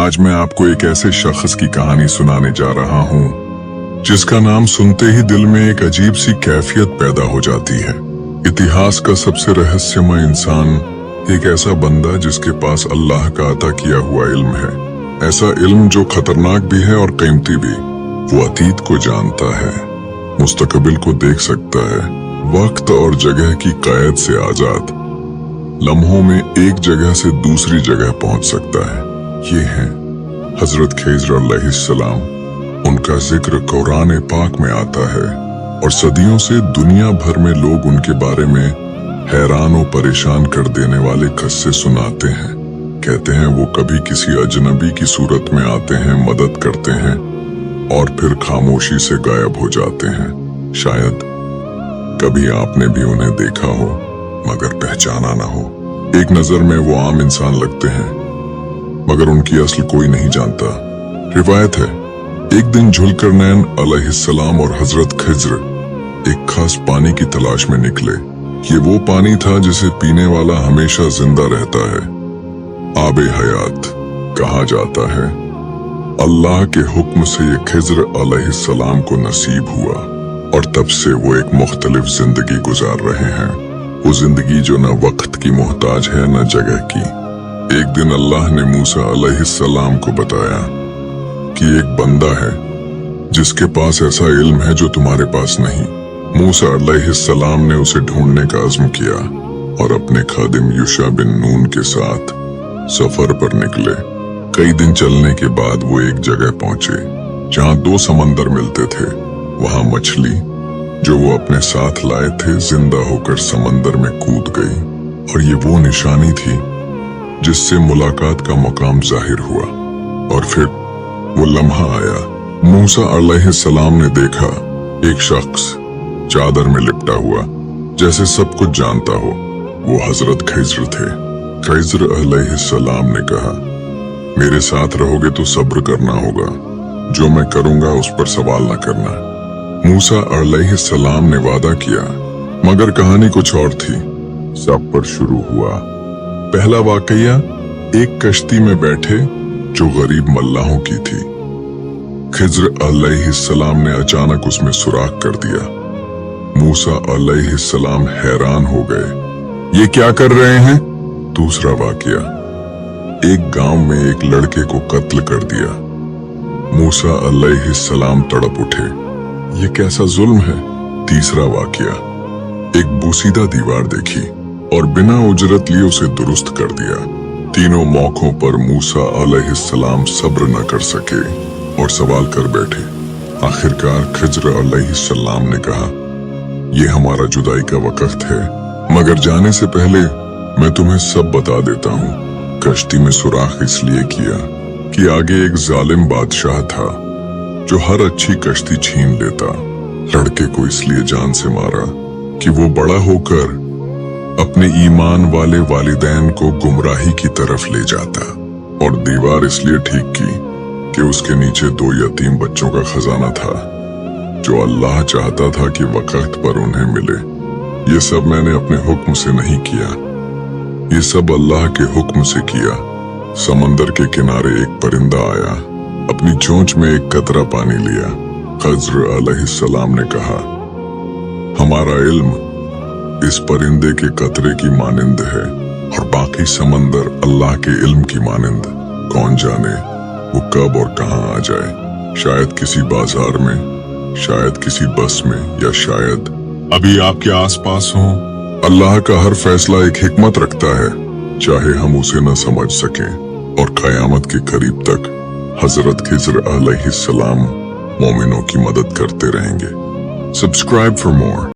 आज मैं आपको एक ऐसे शख्स की कहानी सुनाने जा रहा हूँ जिसका नाम सुनते ही दिल में एक अजीब सी कैफियत पैदा हो जाती है। इतिहास का सबसे रहस्यमय इंसान, एक ऐसा बंदा जिसके पास अल्लाह का अता किया हुआ इल्म है। ऐसा इल्म जो खतरनाक भी है और कीमती भी। वो अतीत को जानता है, मुस्तकबिल को देख सकता है, वक्त और जगह की कैद से आजाद लम्हों में एक जगह से दूसरी जगह पहुंच सकता है। ये हैं हजरत खिज़्र अलैहिस्सलाम। उनका जिक्र कुरान पाक में आता है और सदियों से दुनिया भर में लोग उनके बारे में हैरान और परेशान कर देने वाले किस्से सुनाते हैं। कहते हैं वो कभी किसी अजनबी की सूरत में आते हैं, मदद करते हैं और फिर खामोशी से गायब हो जाते हैं। शायद कभी आपने भी उन्हें देखा हो मगर पहचाना ना हो। एक नजर में वो आम इंसान लगते हैं मगर उनकी असल कोई नहीं जानता। रिवायत है एक दिन जुल्करनैन अलैहिस्सलाम और हजरत खिज़्र एक खास पानी की तलाश में निकले। ये वो पानी था जिसे पीने वाला हमेशा जिंदा रहता है। आबे हयात कहा जाता है। अल्लाह के हुक्म से ये खिज़्र अलैहिस्सलाम को नसीब हुआ और तब से वो एक मुख्तलिफ जिंदगी गुजार रहे हैं। वो जिंदगी जो न वक्त की मोहताज है न जगह की। एक दिन अल्लाह ने मूसा अलैहिस्सलाम को बताया कि एक बंदा है जिसके पास ऐसा इल्म है जो तुम्हारे पास नहीं। मूसा अलैहिस्सलाम ने उसे ढूंढने का अज़्म किया और अपने खादिम युशा बिन नून के साथ सफर पर निकले। कई दिन चलने के बाद वो एक जगह पहुंचे जहां दो समंदर मिलते थे। वहां मछली जो वो अपने साथ लाए थे जिंदा होकर समंदर में कूद गई और ये वो निशानी थी जिससे मुलाकात का मकाम जाहिर हुआ। और फिर वो लम्हा आया। मूसा अलैहिस्सलाम ने देखा एक शख्स चादर में लिपटा हुआ, जैसे सब कुछ जानता हो। वो हजरत खिज़्र थे। खिज़्र अलैहिस्सलाम ने कहा, मेरे साथ रहोगे तो सब्र करना होगा, जो मैं करूंगा उस पर सवाल न करना। मूसा अलैहिस्सलाम ने वादा किया मगर कहानी कुछ और थी। सफर शुरू हुआ। पहला वाकया एक कश्ती में बैठे जो गरीब मल्लाहों की थी। खिज़्र अलैहिस्सलाम ने अचानक उसमें सुराख कर दिया। मूसा अलैहिस्सलाम हैरान हो गए, ये क्या कर रहे हैं? दूसरा वाकया एक गांव में एक लड़के को कत्ल कर दिया। मूसा अलैहिस्सलाम तड़प उठे, ये कैसा जुल्म है? तीसरा वाकया एक बोसीदा दीवार देखी और बिना उजरत लिए उसे दुरुस्त कर दिया। तीनों मौकों पर मूसा अलैहिस्सलाम सब्र न कर सके और सवाल कर बैठे। आखिरकार खिज़्र अलैहिस्सलाम ने कहा, ये हमारा जुदाई का वक्त है, मगर जाने से पहले मैं तुम्हें सब बता देता हूँ। कश्ती में सुराख इसलिए किया कि आगे एक जालिम बादशाह था जो हर अच्छी कश्ती छीन लेता। लड़के को इसलिए जान से मारा कि वो बड़ा होकर अपने ईमान वाले वालिदैन को गुमराही की तरफ ले जाता। और दीवार इसलिए ठीक की कि उसके नीचे दो यतीम बच्चों का खजाना था जो अल्लाह चाहता था कि वक्त पर उन्हें मिले। ये सब मैंने अपने हुक्म से नहीं किया, ये सब अल्लाह के हुक्म से किया। समंदर के किनारे एक परिंदा आया, अपनी चोंच में एक कतरा पानी लिया। खिज़्र अलैहिस्सलाम ने कहा, हमारा इल्म इस परिंदे के कतरे की मानिंद है और बाकी समंदर अल्लाह के इल्म की मानिंद। कौन जाने वो कब और कहां आ जाए। शायद किसी बाजार में, शायद किसी बस में, या शायद अभी आपके आसपास हो। अल्लाह का हर फैसला एक हिकमत रखता है, चाहे हम उसे न समझ सकें। और क़यामत के करीब तक हजरत खिज़्र अलैहिस्सलाम मोमिनों की मदद करते रहेंगे। Subscribe for more.